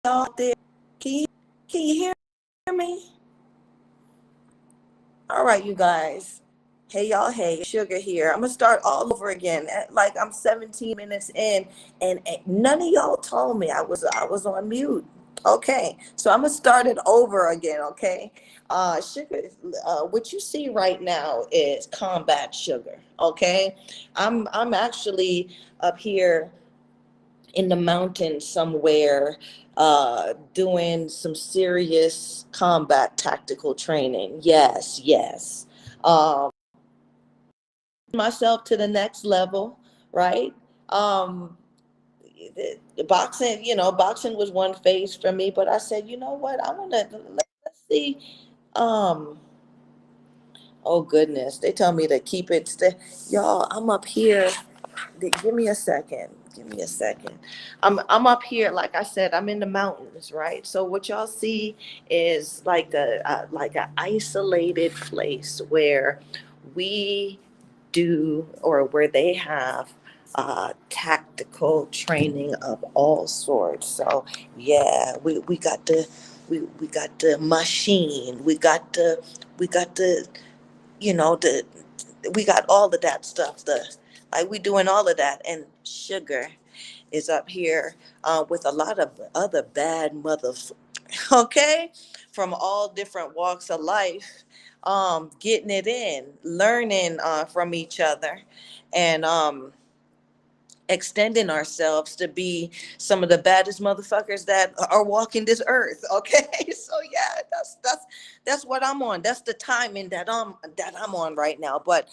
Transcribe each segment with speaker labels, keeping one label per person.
Speaker 1: y'all there? Can you, can you hear me? All right, you guys. Hey y'all, hey, Sugar here. I'm gonna start all over again. Like I'm 17 minutes in, and none of y'all told me I was on mute. Okay, so I'm gonna start it over again. Okay, Sugar. What you see right now is combat sugar. Okay, I'm actually up here in the mountains somewhere, doing some serious combat tactical training. Yes, yes. Um, Myself to the next level, right? Um, the boxing, boxing was one phase for me, but I said, you know what? I want to let's see. Um, oh goodness, they tell me to keep it. Y'all, I'm up here. Give me a second. Give me a second. I'm up here. Like I said, I'm in the mountains, right? So what y'all see is like a isolated place where we do, or where they have tactical training of all sorts. So yeah, we got we got the machine. We got the the we got all of that stuff. Like we doing all of that, and Sugar is up here with a lot of other bad mothers, okay, from all different walks of life, getting it in, learning from each other, and extending ourselves to be some of the baddest motherfuckers that are walking this earth. Okay, so yeah, that's what I'm on. That's the timing that I'm on right now. But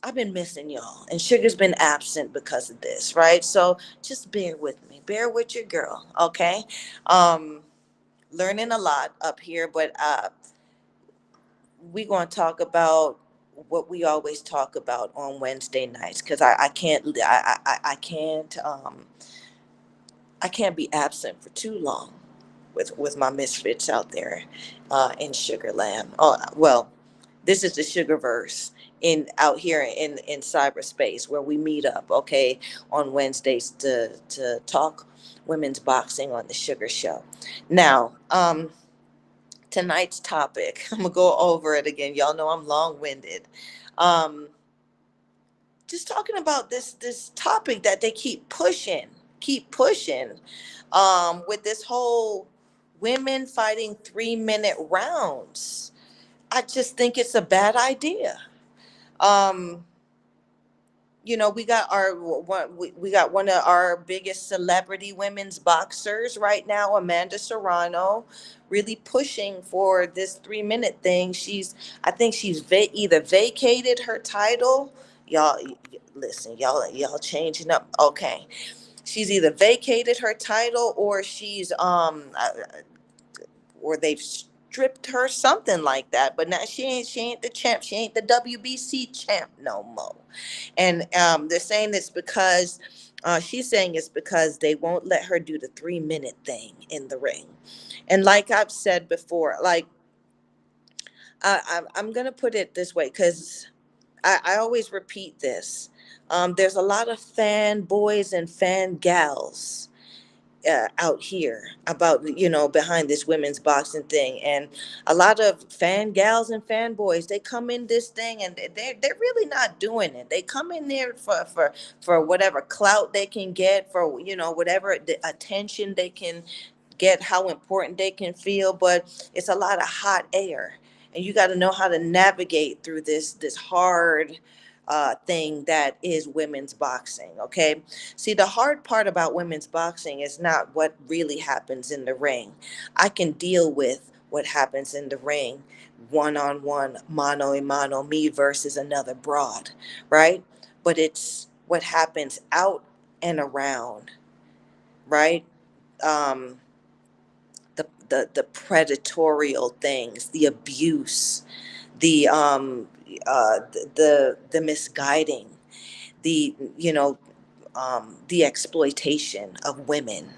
Speaker 1: I've been missing y'all, and Sugar's been absent because of this, right? So just bear with me, bear with your girl, okay? um Learning a lot up here, but we going to talk about what we always talk about on Wednesday nights, because I can't be absent for too long with my misfits out there in Sugarland. Oh well, this is the Sugarverse in out here in cyberspace where we meet up, okay, on Wednesdays to talk women's boxing on the Sugar Show. Now, tonight's topic, I'm gonna go over it again. Y'all know I'm long-winded. Um, just talking about this topic that they keep pushing, with this whole women fighting 3-minute rounds. I just think it's a bad idea. Um, we got we got one of our biggest celebrity women's boxers right now, Amanda Serrano, really pushing for this 3-minute thing. I think she's either vacated her title. Y'all, listen, y'all changing up. Okay, she's either vacated her title, or or they've stripped her, something like that. But now she ain't the champ. She ain't the WBC champ no more. And they're saying it's because she's saying it's because they won't let her do the 3-minute thing in the ring. And like I've said before, like I'm gonna put it this way, because I always repeat this. There's a lot of fan boys and fan gals out here about, behind this women's boxing thing, and a lot of fan gals and fan boys, they come in this thing and they're really not doing it. They come in there for whatever clout they can get, for whatever the attention they can get, how important they can feel. But it's a lot of hot air, and you got to know how to navigate through this hard thing that is women's boxing. Okay, see, the hard part about women's boxing is not what really happens in the ring. I can deal with what happens in the ring, one on one, mano a mano, me versus another broad, right? But it's what happens out and around, right? um the predatorial things, the abuse, the the misguiding, the the exploitation of women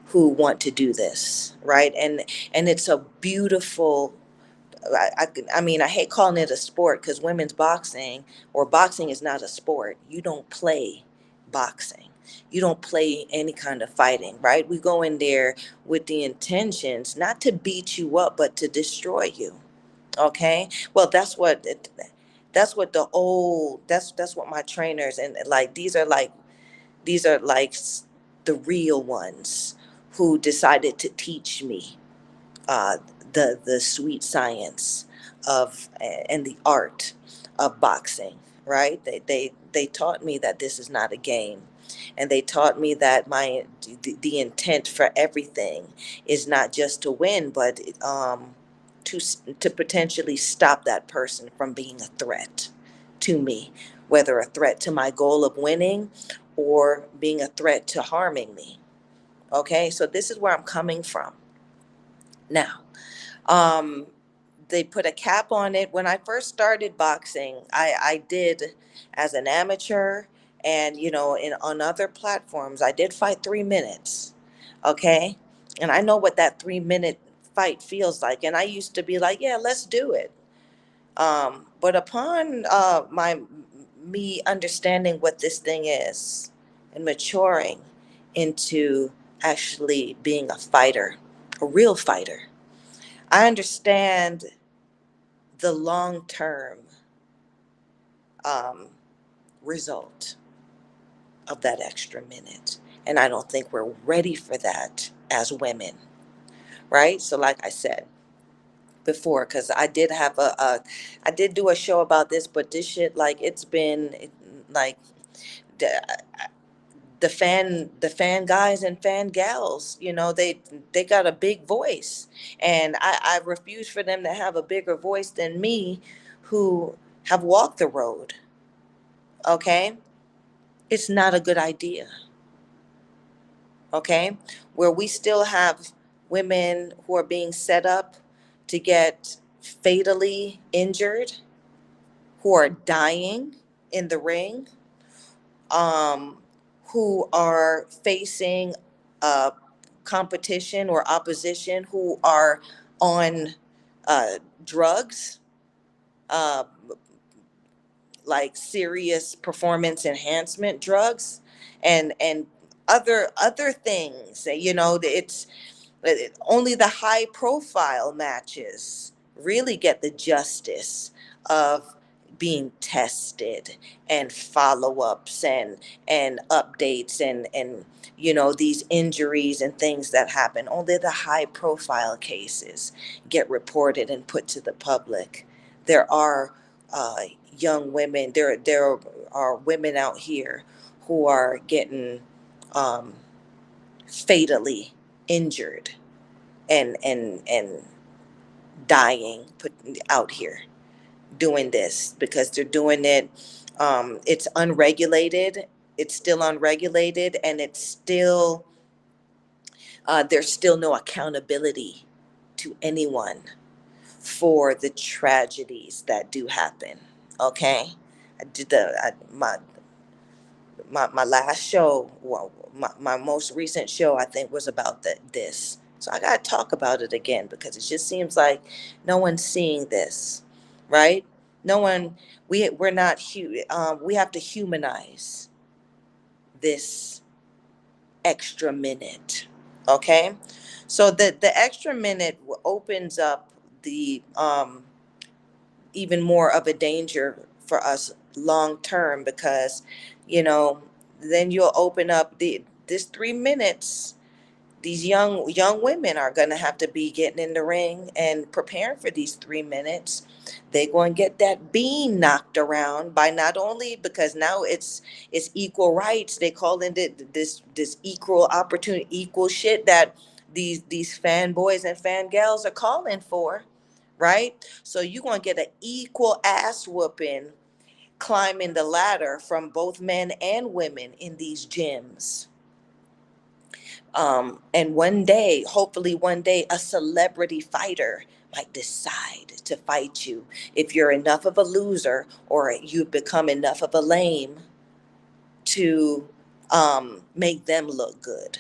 Speaker 1: who want to do this, right? And it's a beautiful, I mean, I hate calling it a sport, because women's boxing, or boxing, is not a sport. You don't play boxing. You don't play any kind of fighting, right? We go in there with the intentions not to beat you up, but to destroy you. Okay. Well, that's what the old, that's what my trainers, and like, these are like the real ones who decided to teach me uh, the sweet science of and the art of boxing. Right? They taught me that this is not a game, and they taught me that the intent for everything is not just to win, but to potentially stop that person from being a threat to me, whether a threat to my goal of winning or being a threat to harming me. Okay, so this is where I'm coming from now. um, they put a cap on it. When I first started boxing, I did as an amateur, and in on other platforms, I did fight 3 minutes. Okay. And I know what that 3 minute fight feels like. And I used to be like, yeah, let's do it. But upon me understanding what this thing is and maturing into actually being a fighter, a real fighter, I understand the long term um, result of that extra minute. And I don't think we're ready for that as women, right? So, like I said before, because I did do a show about this, but this shit, like, like, the, the fan guys and fan gals, they got a big voice, and I refuse for them to have a bigger voice than me, who have walked the road. Okay. It's not a good idea. Okay. Where we still have women who are being set up to get fatally injured, who are dying in the ring, um, who are facing competition or opposition, who are on drugs, uh, like serious performance enhancement drugs, and other things. It's only the high profile matches really get the justice of being tested, and follow-ups, and updates, and these injuries and things that happen. Only the high profile cases get reported and put to the public. There are uh, young women, there are women out here who are getting um, fatally injured, and dying, put out here, doing this because they're doing it. It's unregulated. It's still unregulated, and it's still there's still no accountability to anyone for the tragedies that do happen. Okay. I did my last show, well, my most recent show, I think, was about this. So I got to talk about it again, because it just seems like no one's seeing this, right? No one, we're not, we have to humanize this extra minute. Okay. So the extra minute opens up the, even more of a danger for us long term, because you know then you'll open up this 3 minutes. These young women are going to have to be getting in the ring and preparing for these 3 minutes. They're going to get that bean knocked around by, not only because now it's equal rights, they call it this equal opportunity, equal shit that these fanboys and fangirls are calling for, right? So you're going to get an equal ass whooping climbing the ladder from both men and women in these gyms. And one day, hopefully one day, a celebrity fighter might decide to fight you if you're enough of a loser, or you've become enough of a lame to make them look good.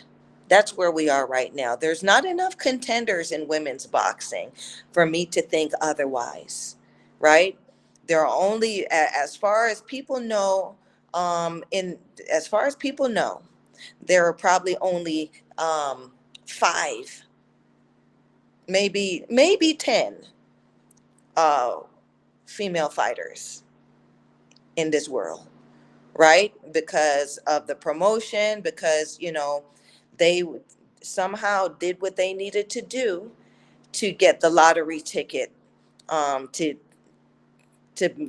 Speaker 1: That's where we are right now. There's not enough contenders in women's boxing for me to think otherwise, right? There are only, as far as people know, in as far as people know, there are probably only five, maybe 10 uh, female fighters in this world, right? Because of the promotion, because, they somehow did what they needed to do to get the lottery ticket, to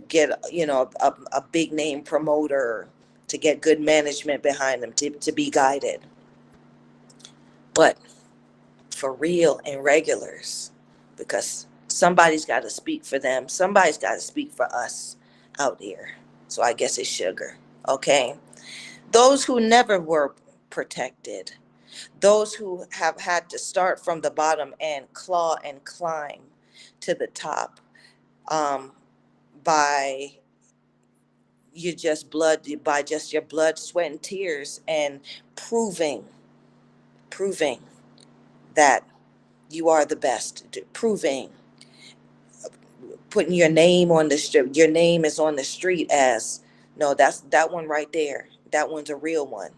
Speaker 1: get, a big name promoter, to get good management behind them, to be guided. But for real and regulars, because somebody's got to speak for them, somebody's got to speak for us out here. So I guess it's Sugar. Okay, those who never were protected, those who have had to start from the bottom and claw and climb to the top, um, by by just your blood, sweat, and tears, and proving that you are the best, proving, putting your name on the street. Your name is on the street as, no, that's that one right there. That one's a real one.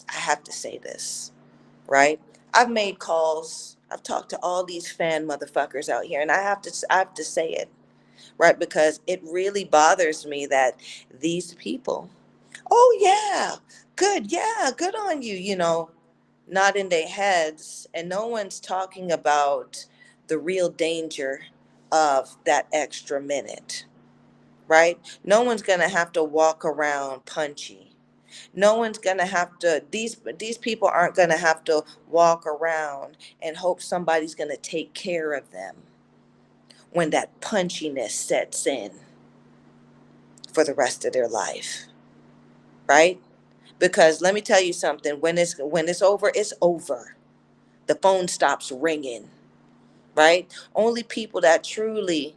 Speaker 1: I have to say this, right? I've made calls. I've talked to all these fan motherfuckers out here, and I have to say it, right? Because it really bothers me that these people, oh yeah, good, yeah, good on you, not in their heads, and no one's talking about the real danger of that extra minute, right? No one's gonna have to walk around punchy. No one's gonna have to. These people aren't gonna have to walk around and hope somebody's gonna take care of them when that punchiness sets in for the rest of their life, right? Because let me tell you something. When it's over, it's over. The phone stops ringing, right? Only people that truly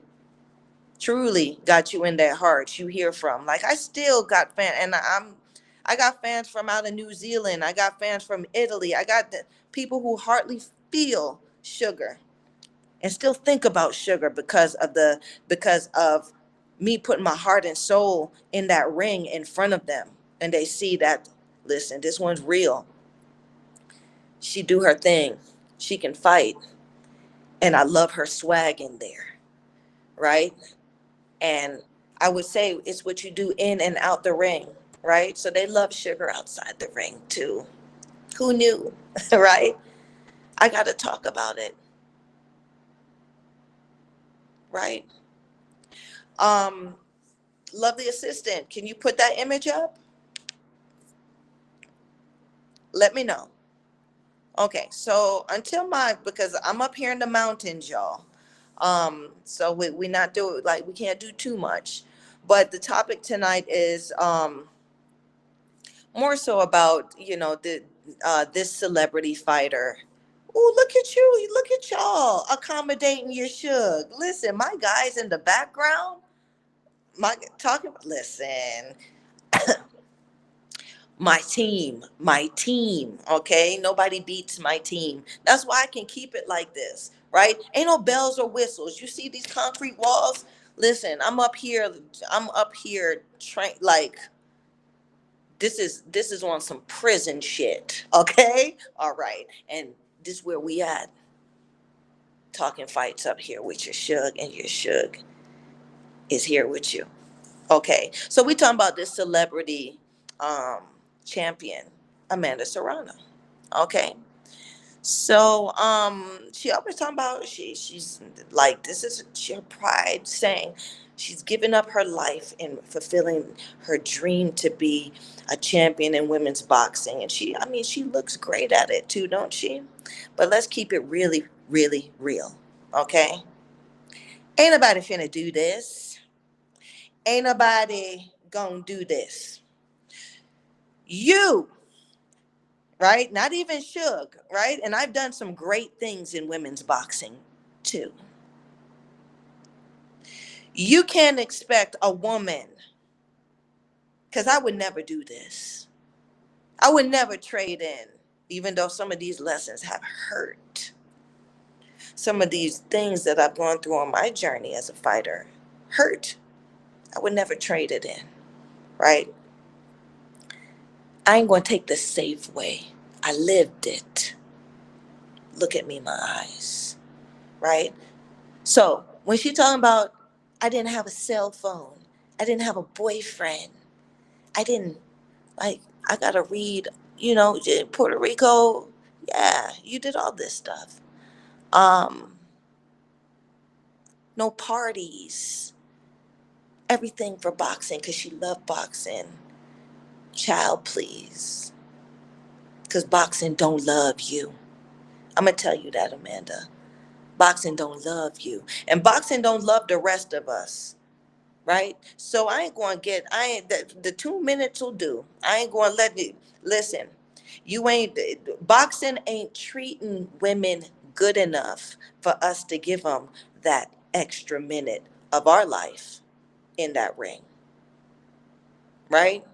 Speaker 1: got you in their hearts you hear from. Like, I still got fans, and I got fans from out of New Zealand. I got fans from Italy. I got the people who hardly feel Sugar and still think about Sugar because of me putting my heart and soul in that ring in front of them, and they see that, listen, this one's real. She do her thing. She can fight, and I love her swag in there, right? And I would say it's what you do in and out the ring, right? So they love Sugar outside the ring too. Who knew, right? I got to talk about it, right? Um, Lovely assistant, can you put that image up? Let me know. Okay, so because I'm up here in the mountains, y'all. So we not do like we can't do too much, but the topic tonight is more so about this celebrity fighter. Oh, look at y'all accommodating your Suge. Listen, my guys in the background, listen, my team, okay? Nobody beats my team. That's why I can keep it like this, right? Ain't no bells or whistles. You see these concrete walls? Listen, I'm up here like this is on some prison shit, okay? All right. And this where we at, talking fights up here with your Suge, and your Suge is here with you. Okay. So we talking about this celebrity um champion, Amanda Serrano. Okay. So she always talking about she's like, this is her pride, saying she's given up her life in fulfilling her dream to be a champion in women's boxing. And she looks great at it too, don't she? But let's keep it really, really real. Okay? Ain't nobody finna do this. Ain't nobody gonna do this. You, right? Not even Suge, right? And I've done some great things in women's boxing too. You can't expect a woman, because I would never do this. I would never trade in, even though some of these lessons have hurt. Some of these things that I've gone through on my journey as a fighter hurt. I would never trade it in, right? I ain't going to take the safe way. I lived it. Look at me in my eyes, right? So when she talking about, I didn't have a cell phone, I didn't have a boyfriend, I didn't, like, I gotta read, Puerto Rico, yeah, you did all this stuff. Um, no parties, everything for boxing because she loved boxing. Child, please, because boxing don't love you. I'm gonna tell you that, Amanda. Boxing don't love you, and boxing don't love the rest of us, right? So I ain't going to get, I ain't, the 2 minutes will do. I ain't going to let you, listen, you ain't, boxing ain't treating women good enough for us to give them that extra minute of our life in that ring, right?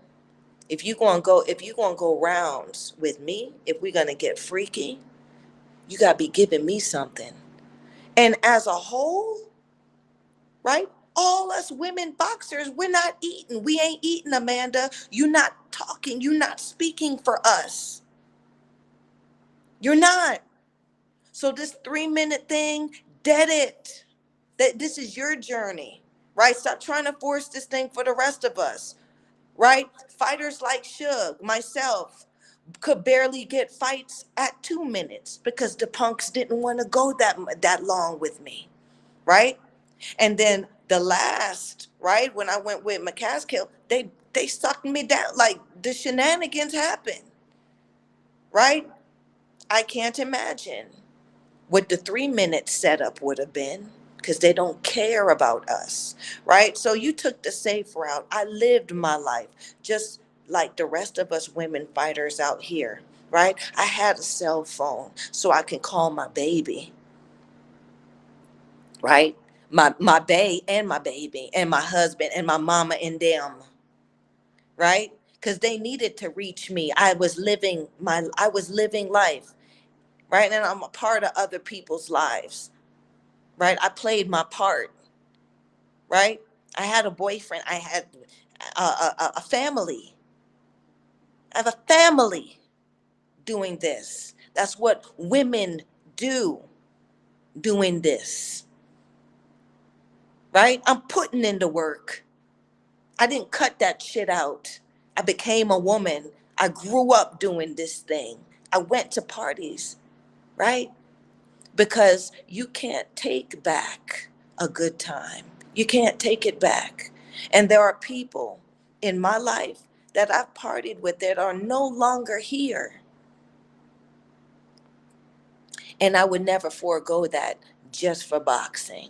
Speaker 1: If you going to go rounds with me, if we're going to get freaky, you got to be giving me something. And as a whole, right? All us women boxers, we're not eating. We ain't eating, Amanda. You're not talking. You're not speaking for us. You're not. So this 3 minute thing, dead it. That this is your journey, right? Stop trying to force this thing for the rest of us, right? Fighters like Suge, myself, could barely get fights at 2 minutes because the punks didn't want to go that long with me, right? And then the last, right, when I went with McCaskill, they sucked me down. Like the shenanigans happened, right? I can't imagine what the 3 minute setup would have been because they don't care about us, right? So you took the safe route. I lived my life just like the rest of us women fighters out here, right? I had a cell phone so I can call my baby, right? My bae and my baby and my husband and my mama and them, right? Because they needed to reach me. I was living life, right? And I'm a part of other people's lives, right? I played my part, right? I had a boyfriend. I had a family. I have a family doing this. That's what women do, doing this, right? I'm putting in the work. I didn't cut that shit out. I became a woman. I grew up doing this thing. I went to parties, right? Because you can't take back a good time. You can't take it back. And there are people in my life that I've partied with that are no longer here. And I would never forego that just for boxing,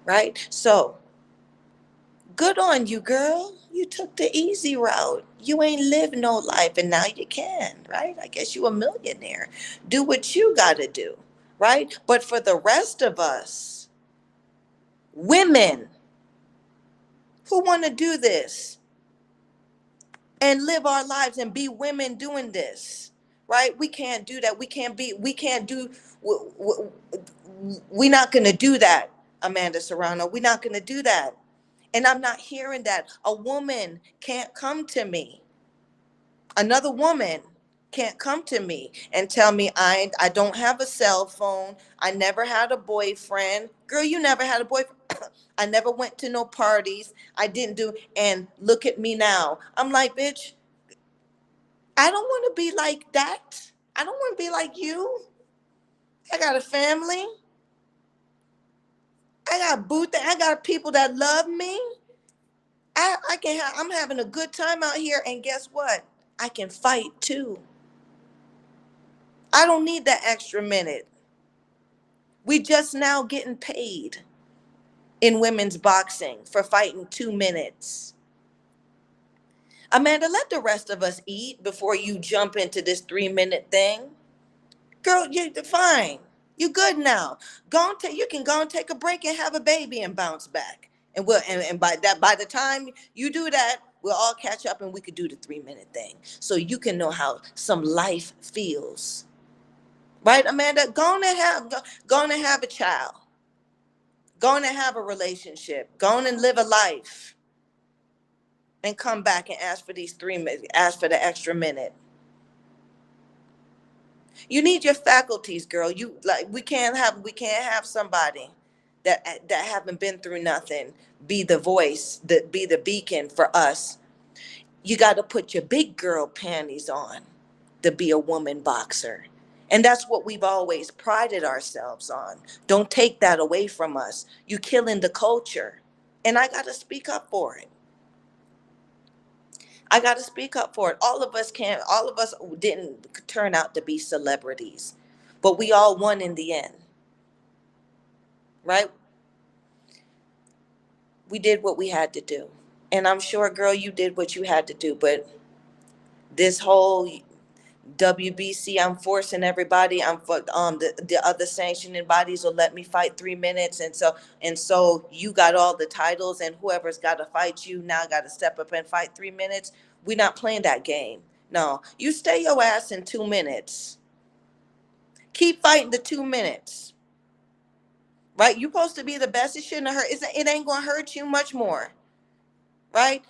Speaker 1: right? So, good on you, girl. You took the easy route. You ain't lived no life and now you can, right? I guess you a millionaire. Do what you got to do, right? But for the rest of us, women who want to do this and live our lives and be women doing this, right? We can't do that. We can't do, we're not going to do that, Amanda Serrano. We're not going to do that. And I'm not hearing that. A woman can't come to me. Another woman can't come to me and tell me I don't have a cell phone. I never had a boyfriend. Girl, you never had a boyfriend. I never went to no parties. I didn't do, and look at me now. I'm like, bitch, I don't want to be like that. I don't want to be like you. I got a family. I got I got people that love me. I'm having a good time out here, and guess what? I can fight too. I don't need that extra minute. We just now getting paid in women's boxing for fighting 2 minutes. Amanda, let the rest of us eat before you jump into this 3 minute thing. Girl, you're fine. You good now. You can go and take a break and have a baby and bounce back. And by the time you do that, we'll all catch up and we could do the 3 minute thing. So you can know how some life feels. Right, Amanda? Go on and have a child. Go on and have a relationship. Go on and live a life. and come back and ask for these 3 minutes, ask for the extra minute. You need your faculties, girl. You like we can't have somebody that haven't been through nothing be the voice, be the beacon for us. You got to put your big girl panties on to be a woman boxer. And that's what we've always prided ourselves on. Don't take that away from us. You killing the culture. And I got to speak up for it. I got to speak up for it. All of us didn't turn out to be celebrities, but we all won in the end, right? We did what we had to do. And I'm sure, girl, you did what you had to do. But this whole WBC, I'm forcing everybody. I'm for the other sanctioning bodies will let me fight 3 minutes, and so you got all the titles, and whoever's got to fight you now got to step up and fight 3 minutes. We're not playing that game. No, you stay your ass in 2 minutes. Keep fighting the 2 minutes. Right? You're supposed to be the best. It shouldn't hurt. It ain't gonna hurt you much more. Right?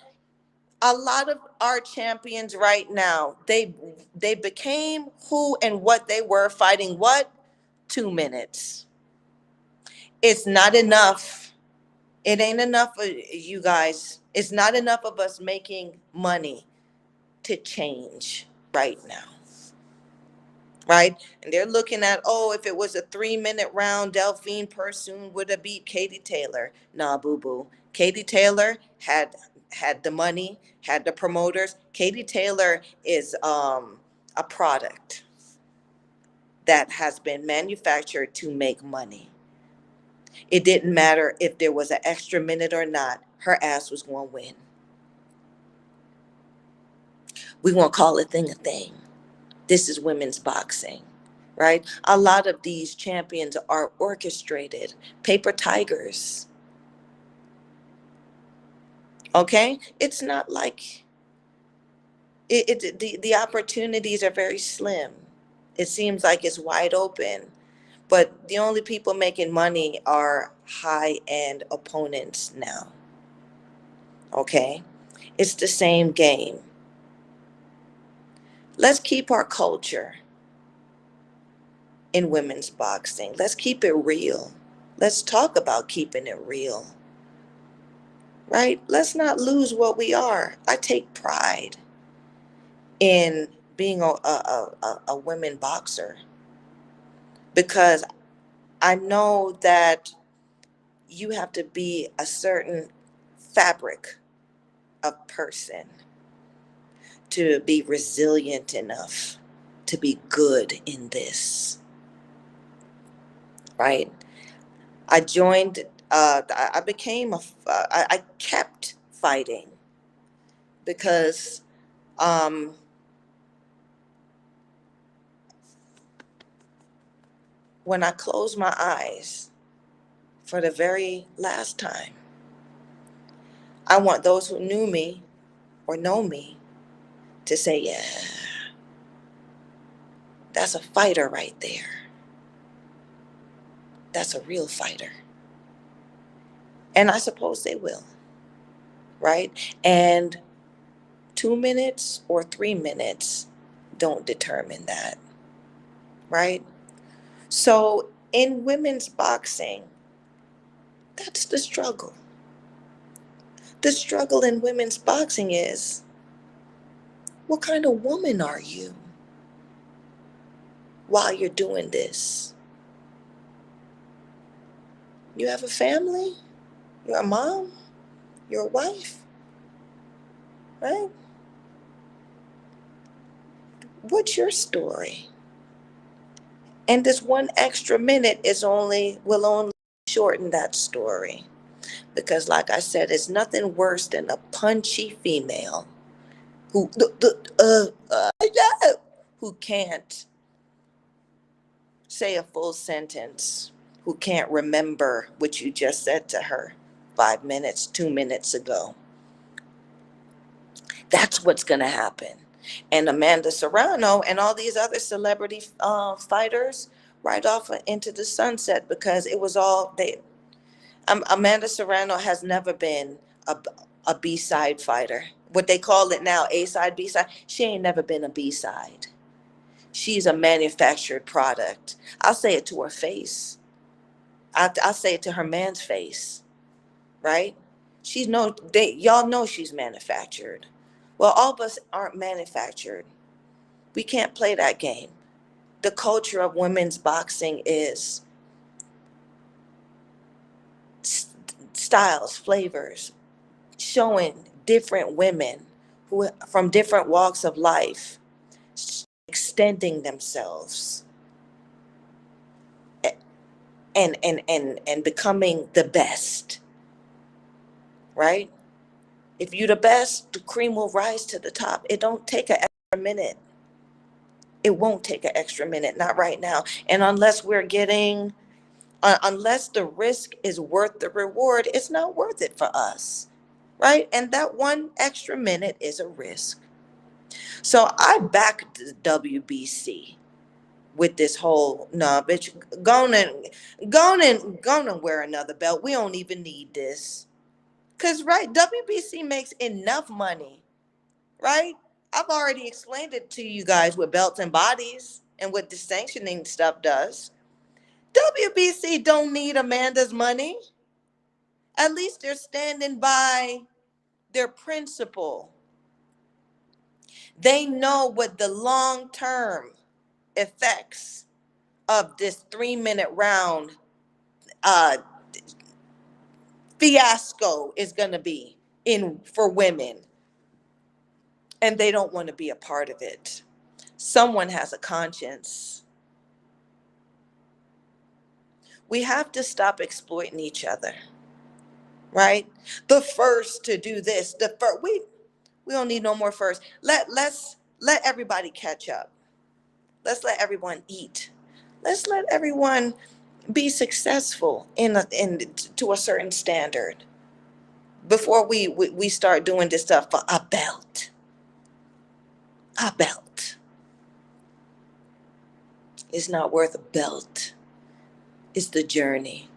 Speaker 1: A lot of our champions right now, they became who and what they were fighting what? 2 minutes. It's not enough. It ain't enough of you guys. It's not enough of us making money to change right now. Right? And they're looking at, oh, if it was a 3 minute round, Delphine Persoon would have beat Katie Taylor. Nah, boo boo. Katie Taylor had the money, had the promoters. Katie Taylor is a product that has been manufactured to make money. It didn't matter if there was an extra minute or not, her ass was going to win. We won't call a thing a thing. This is women's boxing, right? A lot of these champions are orchestrated, paper tigers. Okay? It's not like the opportunities are very slim. It seems like it's wide open, but the only people making money are high-end opponents now. Okay? It's the same game. Let's keep our culture in women's boxing. Let's keep it real. Let's talk about keeping it real. Right? Let's not lose what we are. I take pride in being a women boxer because I know that you have to be a certain fabric of person to be resilient enough to be good in this. Right? I joined, I became I kept fighting because um, when I closed my eyes for the very last time, I want those who knew me or know me to say, yeah, that's a fighter right there. That's a real fighter. And I suppose they will, right? And 2 minutes or 3 minutes don't determine that, right? So in women's boxing, that's the struggle. The struggle in women's boxing is, what kind of woman are you while you're doing this? You have a family? You're a mom? You're a wife? Right? What's your story? And this one extra minute will only shorten that story. Because like I said, it's nothing worse than a punchy female who who can't say a full sentence, who can't remember what you just said to her 5 minutes, 2 minutes ago. That's what's going to happen. And Amanda Serrano and all these other celebrity fighters right off into the sunset because it was all they. Amanda Serrano has never been a B-side fighter. what they call it now, A side, B side. She ain't never been a B side. She's a manufactured product. I'll say it to her face. I'll say it to her man's face, right? Y'all know she's manufactured. Well, all of us aren't manufactured. We can't play that game. The culture of women's boxing is styles, flavors, showing different women who from different walks of life extending themselves and becoming the best, right? If you're the best, the cream will rise to the top. It don't take an extra minute. It won't take an extra minute, not right now. And unless the risk is worth the reward, it's not worth it for us, right? And that one extra minute is a risk. So I back the WBC with this whole, nah, bitch, go and wear another belt. We don't even need this. Cause right, WBC makes enough money, right? I've already explained it to you guys with belts and bodies and what the sanctioning stuff does. WBC don't need Amanda's money. At least they're standing by their principle. They know what the long term effects of this 3 minute round uh, fiasco is going to be in for women, and they don't want to be a part of it. Someone has a conscience. We have to stop exploiting each other, right? The first to do this, the first we don't need no more first. Let's let everybody catch up. Let's let everyone eat. Let's let everyone be successful in to a certain standard before we start doing this stuff for a belt. A belt. It's not worth a belt. It's the journey.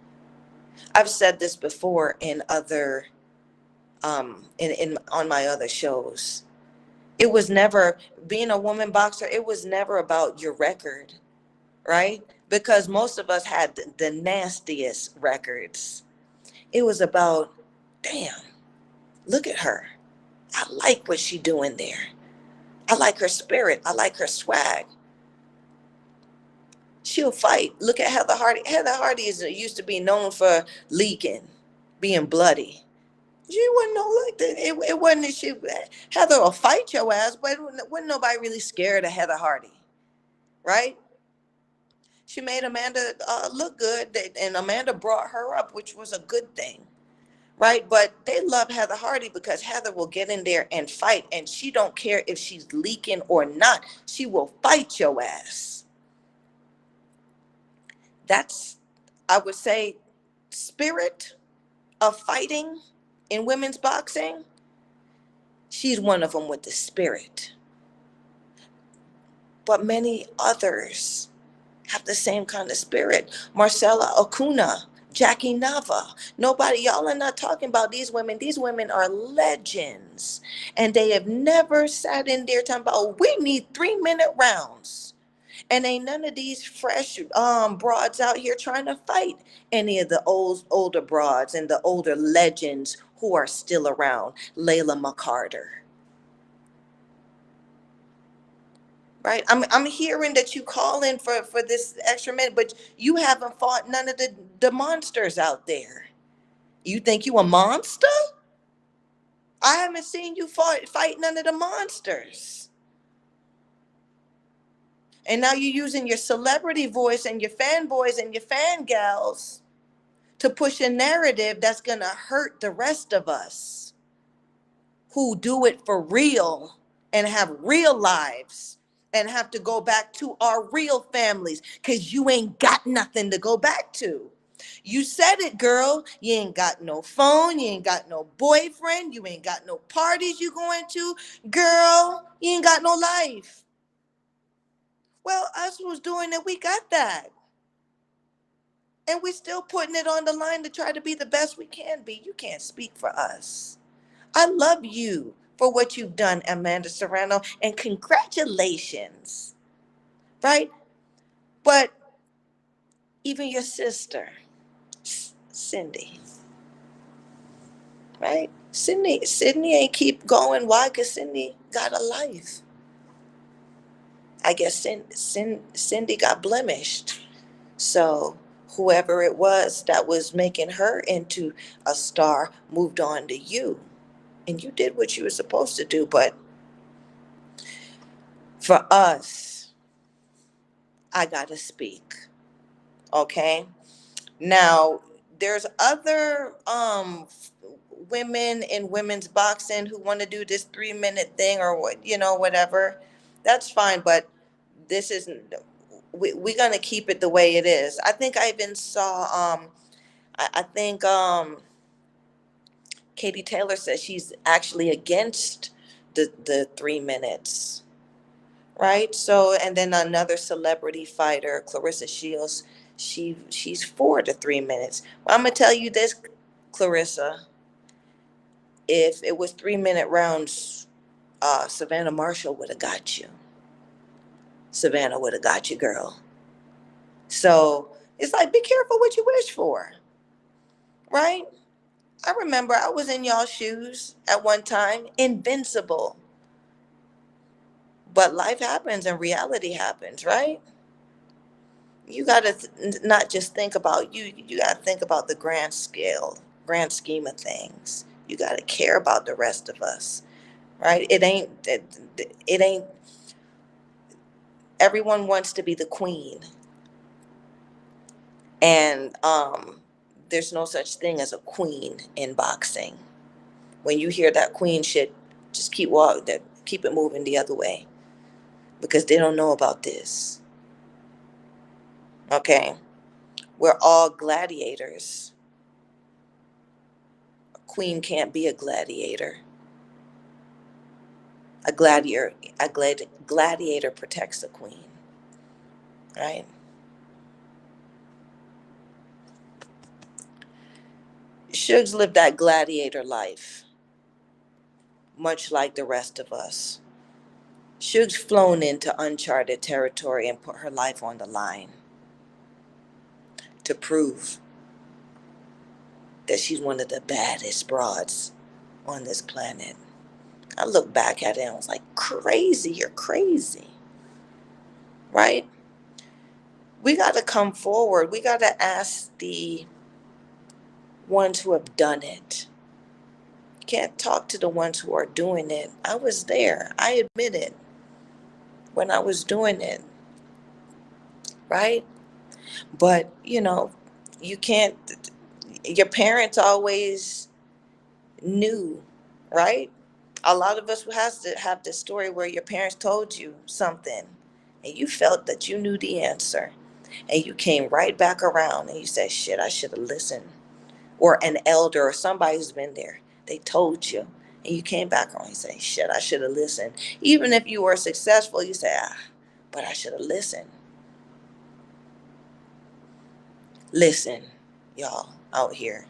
Speaker 1: I've said this before in other in on my other shows. It was never being a woman boxer, it was never about your record, right? Because most of us had the nastiest records. It was about, damn, look at her. I like what she doing there. I like her spirit. I like her swag. She'll fight. Look at Heather Hardy. Heather Hardy used to be known for leaking, being bloody. She wasn't no like that. It wasn't that she. Heather will fight your ass, but wasn't nobody really scared of Heather Hardy, right? She made Amanda look good, and Amanda brought her up, which was a good thing, right? But they love Heather Hardy because Heather will get in there and fight, and she don't care if she's leaking or not. She will fight your ass. That's, I would say, spirit of fighting in women's boxing. She's one of them with the spirit. But many others have the same kind of spirit. Marcela Acuna, Jackie Nava. Nobody, y'all are not talking about these women. These women are legends. And they have never sat in there talking about, oh, we need 3 minute rounds. And ain't none of these fresh broads out here trying to fight any of the older broads and the older legends who are still around. Layla McCarter. Right? I'm hearing that you call in for this extra minute, but you haven't fought none of the monsters out there. You think you a monster? I haven't seen you fight none of the monsters. And now you're using your celebrity voice and your fanboys and your fangals to push a narrative that's going to hurt the rest of us who do it for real and have real lives and have to go back to our real families because you ain't got nothing to go back to. You said it, girl. You ain't got no phone. You ain't got no boyfriend. You ain't got no parties you going to. Girl, you ain't got no life. Well, us who's doing it, we got that. And we still putting it on the line to try to be the best we can be. You can't speak for us. I love you for what you've done, Amanda Serrano, and congratulations, right? But even your sister, Cindy, right? Sydney ain't keep going. Why? Because Cindy got a life. I guess Cindy got blemished. So whoever it was that was making her into a star moved on to you. And you did what you were supposed to do. But for us, I got to speak. Okay? Now, there's other women in women's boxing who want to do this 3 minute thing or what, whatever. That's fine, but this isn't. We're gonna keep it the way it is. I think I even saw. I think Katie Taylor says she's actually against the 3 minutes, right? So, and then another celebrity fighter, Clarissa Shields, she's for the 3 minutes. Well, I'm gonna tell you this, Clarissa. If it was 3 minute rounds, Savannah Marshall would have got you. Savannah would have got you, girl. So it's like, be careful what you wish for, right? I remember I was in y'all's shoes at one time, invincible. But life happens and reality happens, right? You got to not just think about you, you got to think about the grand scale, grand scheme of things. You got to care about the rest of us, right? It ain't everyone wants to be the queen. And there's no such thing as a queen in boxing. When you hear that queen shit, just keep it moving the other way because they don't know about this. Okay? We're all gladiators. A queen can't be a gladiator. A gladiator protects a queen, right? Shugs lived that gladiator life, much like the rest of us. Shugs flown into uncharted territory and put her life on the line to prove that she's one of the baddest broads on this planet. I look back at it and I was like, crazy, you're crazy, right? We got to come forward. We got to ask the ones who have done it. Can't talk to the ones who are doing it. I was there. I admit it when I was doing it, right? But, you can't, your parents always knew, right? A lot of us has to have this story where your parents told you something and you felt that you knew the answer and you came right back around and you said, shit, I should have listened. Or an elder or somebody who's been there, they told you and you came back around and say, shit, I should have listened. Even if you were successful, you say, but I should have listened. Listen, y'all out here.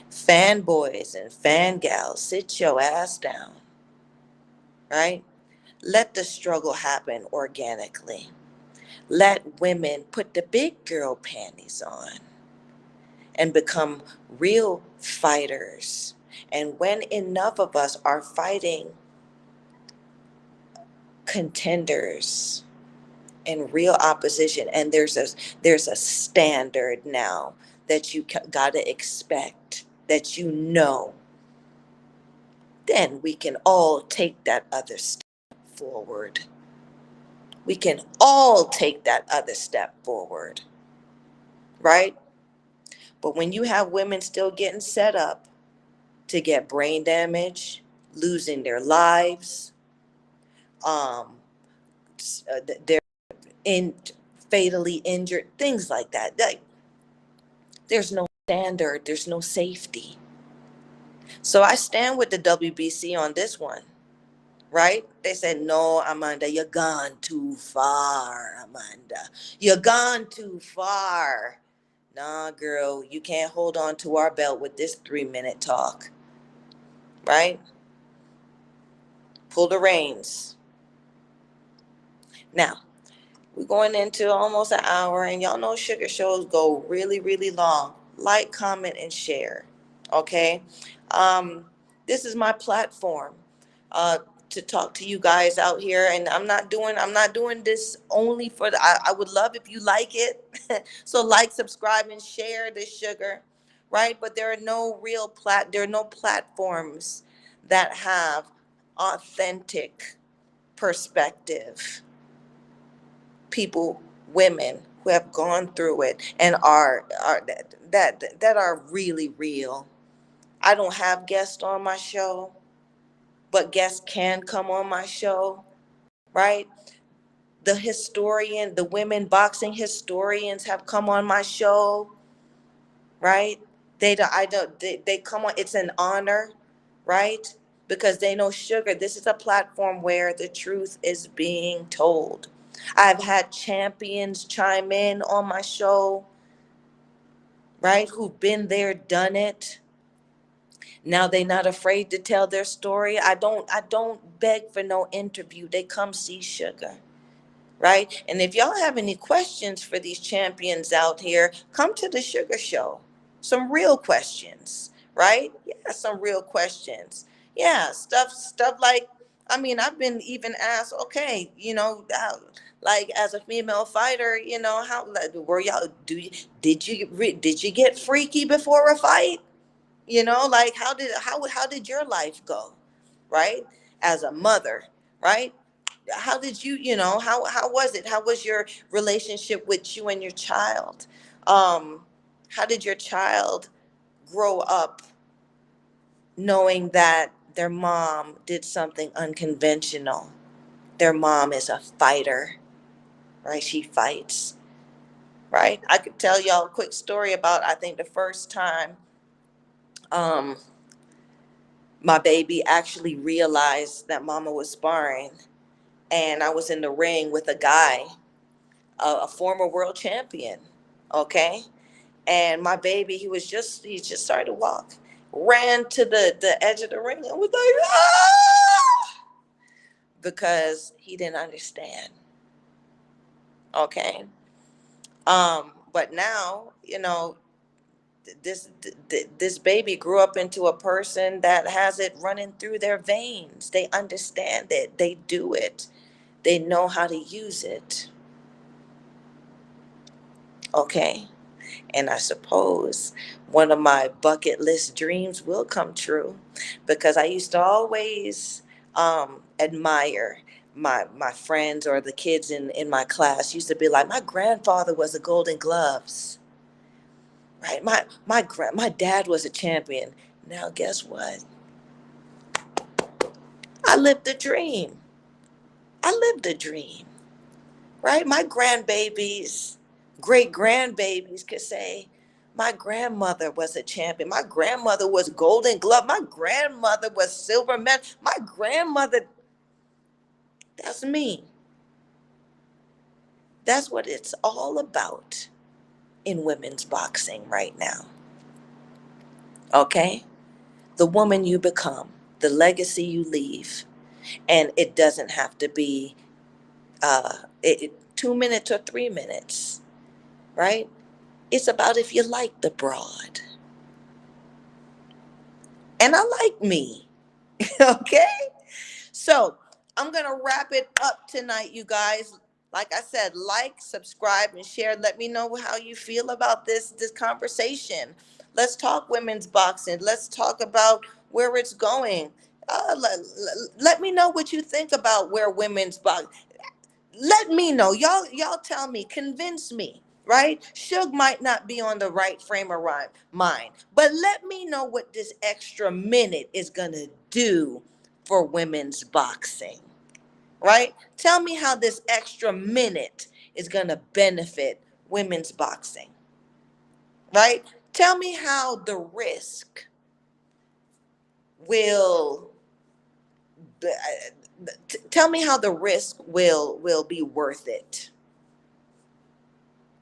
Speaker 1: Fanboys and fangals, sit your ass down, right? Let the struggle happen organically. Let women put the big girl panties on and become real fighters. And when enough of us are fighting contenders in real opposition, and there's a standard now that you gotta expect, that then we can all take that other step forward. We can all take that other step forward, right? But when you have women still getting set up to get brain damage, losing their lives, um, they're in fatally injured, things like that. There's no standard, there's no safety. So I stand with the WBC on this one, right? They said, no, Amanda, you're gone too far, Amanda. You're gone too far. Nah, girl, you can't hold on to our belt with this 3 minute talk. right? Pull the reins. Now, we're going into almost an hour, and y'all know sugar shows go really, really long. Like, comment, and share. Okay? Um, this is my platform uh, to talk to you guys out here, and I'm not doing this only for the. I would love if you like it, so like, subscribe, and share this sugar, right? But there are no platforms that have authentic perspective, people, women who have gone through it and are that are really real. I don't have guests on my show, but guests can come on my show, right? The women boxing historians have come on my show, right? They come on. It's an honor, right? Because they know sugar. This is a platform where the truth is being told. I've had champions chime in on my show, right? Who've been there, done it. Now they're not afraid to tell their story. I don't beg for no interview. They come see sugar, right? And if y'all have any questions for these champions out here, come to the Sugar Show. Some real questions, right? Yeah, some real questions. Yeah, stuff like, I mean, I've been even asked, okay, like as a female fighter, how like, were y'all did you get freaky before a fight? Like how did your life go, right? As a mother, right? How did how was it? How was your relationship with you and your child? um how did your child grow up knowing that their mom did something unconventional? Their mom is a fighter, right? She fights, right? I could tell y'all a quick story about, I think, the first time um my baby actually realized that mama was sparring, and I was in the ring with a guy, a former world champion, okay? And my baby, he just started to walk, ran to the edge of the ring and was like, ah! Because he didn't understand, okay? But now, this baby grew up into a person that has it running through their veins. They understand it, they do it, they know how to use it, okay? And I suppose one of my bucket list dreams will come true, because I used to always admire my friends, or the kids in my class used to be like, my grandfather was a Golden Gloves, right? My dad was a champion. Now guess what? I lived a dream. I lived a dream, right? My grandbabies, great grandbabies could say, my grandmother was a champion. My grandmother was Golden Glove. My grandmother was silver medal. My grandmother, that's me. That's what it's all about in women's boxing right now. Okay? The woman you become, the legacy you leave. And it doesn't have to be 2 minutes or 3 minutes, right? It's about if you like the broad. And I like me. Okay? So I'm going to wrap it up tonight, you guys. Like I said, like, subscribe, and share. Let me know how you feel about this conversation. Let's talk women's boxing. Let's talk about where it's going. Let me know what you think about where women's boxing. Let me know. Y'all tell me, convince me, right? Suge might not be on the right frame of mind, but let me know what this extra minute is gonna do for women's boxing, right? Tell me how this extra minute is gonna benefit women's boxing, right? Tell me how the risk will tell me how the risk will be worth it.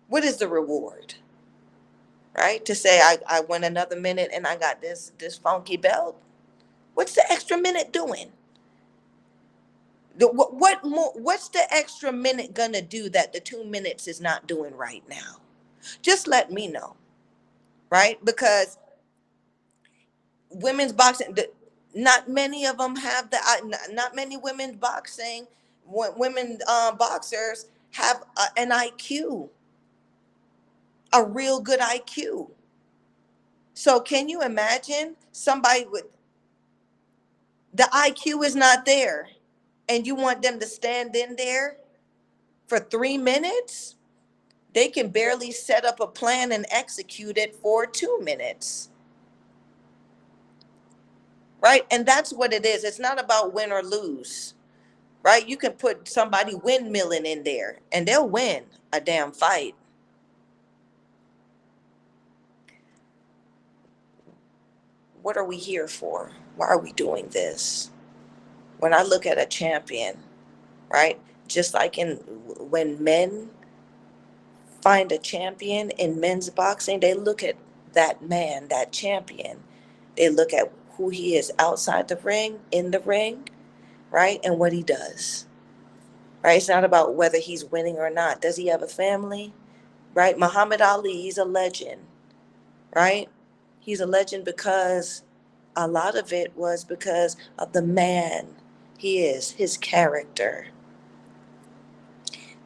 Speaker 1: What is the reward? Right? To say I went another minute and I got this funky belt. What's the extra minute doing? What more? What's the extra minute gonna do that the 2 minutes is not doing right now? Just let me know, right? Because women's boxing, not many of them have the. Not many women boxing, women boxers have an IQ, a real good IQ. So can you imagine somebody with the IQ is not there, and you want them to stand in there for 3 minutes? They can barely set up a plan and execute it for 2 minutes, right? And that's what it is. It's not about win or lose, right? You can put somebody windmilling in there and they'll win a damn fight. What are we here for? Why are we doing this? When I look at a champion, right? Just like in when men find a champion in men's boxing, they look at that man, that champion. They look at who he is outside the ring, in the ring, right? And what he does, right? It's not about whether he's winning or not. Does he have a family, right? Muhammad Ali, he's a legend, right? He's a legend because a lot of it was because of the man he is, his character.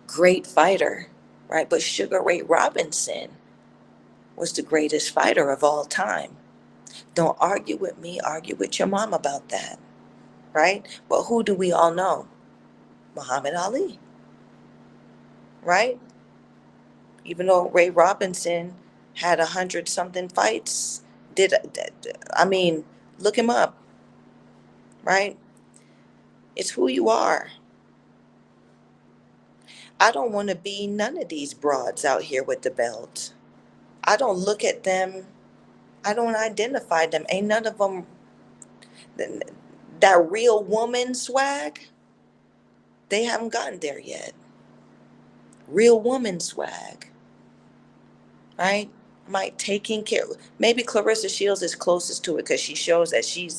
Speaker 1: Great fighter, right? But Sugar Ray Robinson was the greatest fighter of all time. Don't argue with me, argue with your mom about that, right? But who do we all know? Muhammad Ali, right? Even though Ray Robinson had 100 something fights, I mean, look him up, right? It's who you are. I don't want to be none of these broads out here with the belt. I don't look at them. I don't identify them. Ain't none of them that real woman swag. They haven't gotten there yet. Real woman swag, right? Might taking care. Maybe Clarissa Shields is closest to it because she shows that she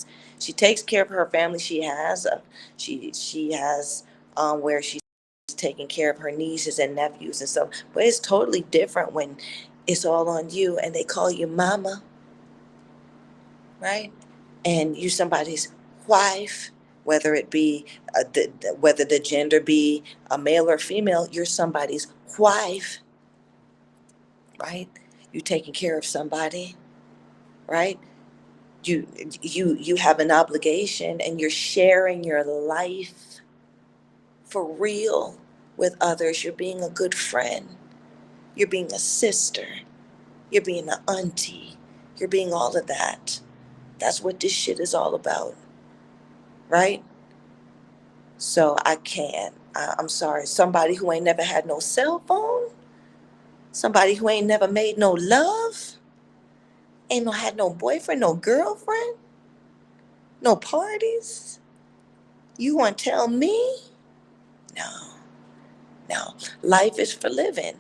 Speaker 1: takes care of her family. She has where she's taking care of her nieces and nephews and stuff. But it's totally different when it's all on you and they call you mama, right? And you somebody's wife, whether it be whether the gender be a male or female, you're somebody's wife, right? You taking care of somebody, right? You have an obligation and you're sharing your life for real with others. You're being a good friend. You're being a sister. You're being an auntie. You're being all of that. That's what this shit is all about, right? So I can't. I'm sorry. Somebody who ain't never had no cell phone, somebody who ain't never made no love, ain't no had no boyfriend, no girlfriend, no parties. You want to tell me? No, no. Life is for living,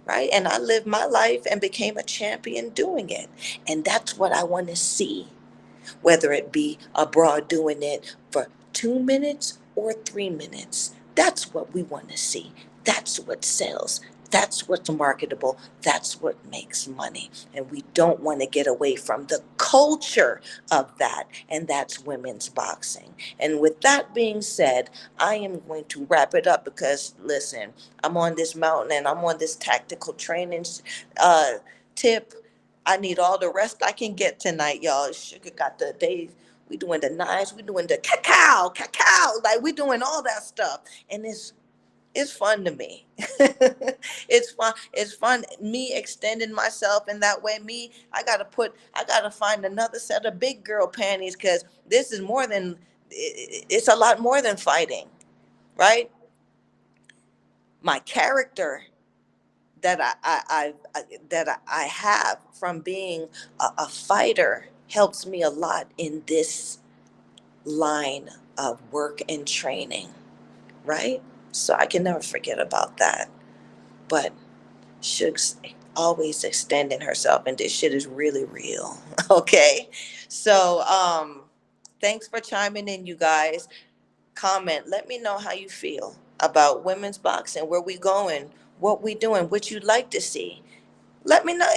Speaker 1: right? And I lived my life and became a champion doing it. And that's what I want to see, whether it be abroad doing it for 2 minutes or 3 minutes. That's what we want to see. That's what sells. That's what's marketable. That's what makes money. And we don't want to get away from the culture of that. And that's women's boxing. And with that being said, I am going to wrap it up because, listen, I'm on this mountain and I'm on this tactical training uh, tip. I need all the rest I can get tonight, y'all. Sugar got the days. We doing the knives. We doing the cacao. Like we doing all that stuff, and it's fun to me. It's fun. It's fun. Me extending myself in that way. I gotta find another set of big girl panties because this is more than. It's a lot more than fighting, right? My character that I have from being a fighter helps me a lot in this line of work and training, right? So I can never forget about that. But Suge's always extending herself, and this shit is really real. Okay, so Thanks for chiming in, you guys. Comment. Let me know how you feel about women's boxing, where we going, what we doing, what you'd like to see. Let me know.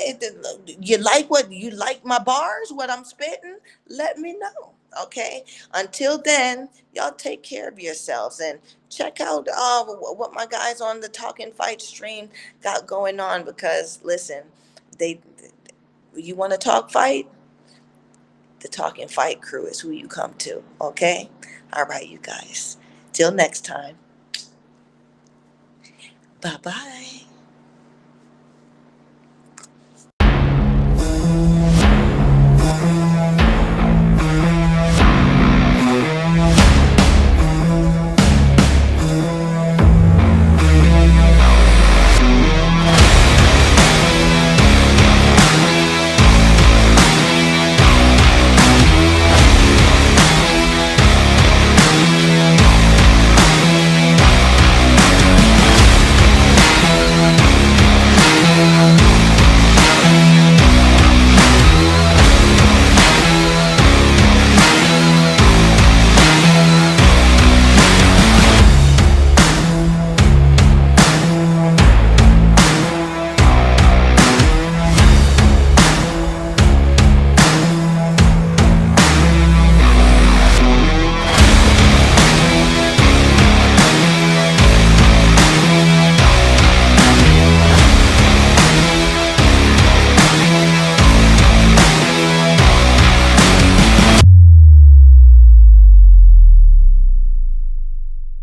Speaker 1: You like what you like my bars, what I'm spitting? Let me know. Okay. Until then, y'all take care of yourselves and check out what my guys on the Talking Fight stream got going on. Because listen, they you want to talk fight? The Talking Fight crew is who you come to. Okay. All right, you guys. Till next time. Bye bye.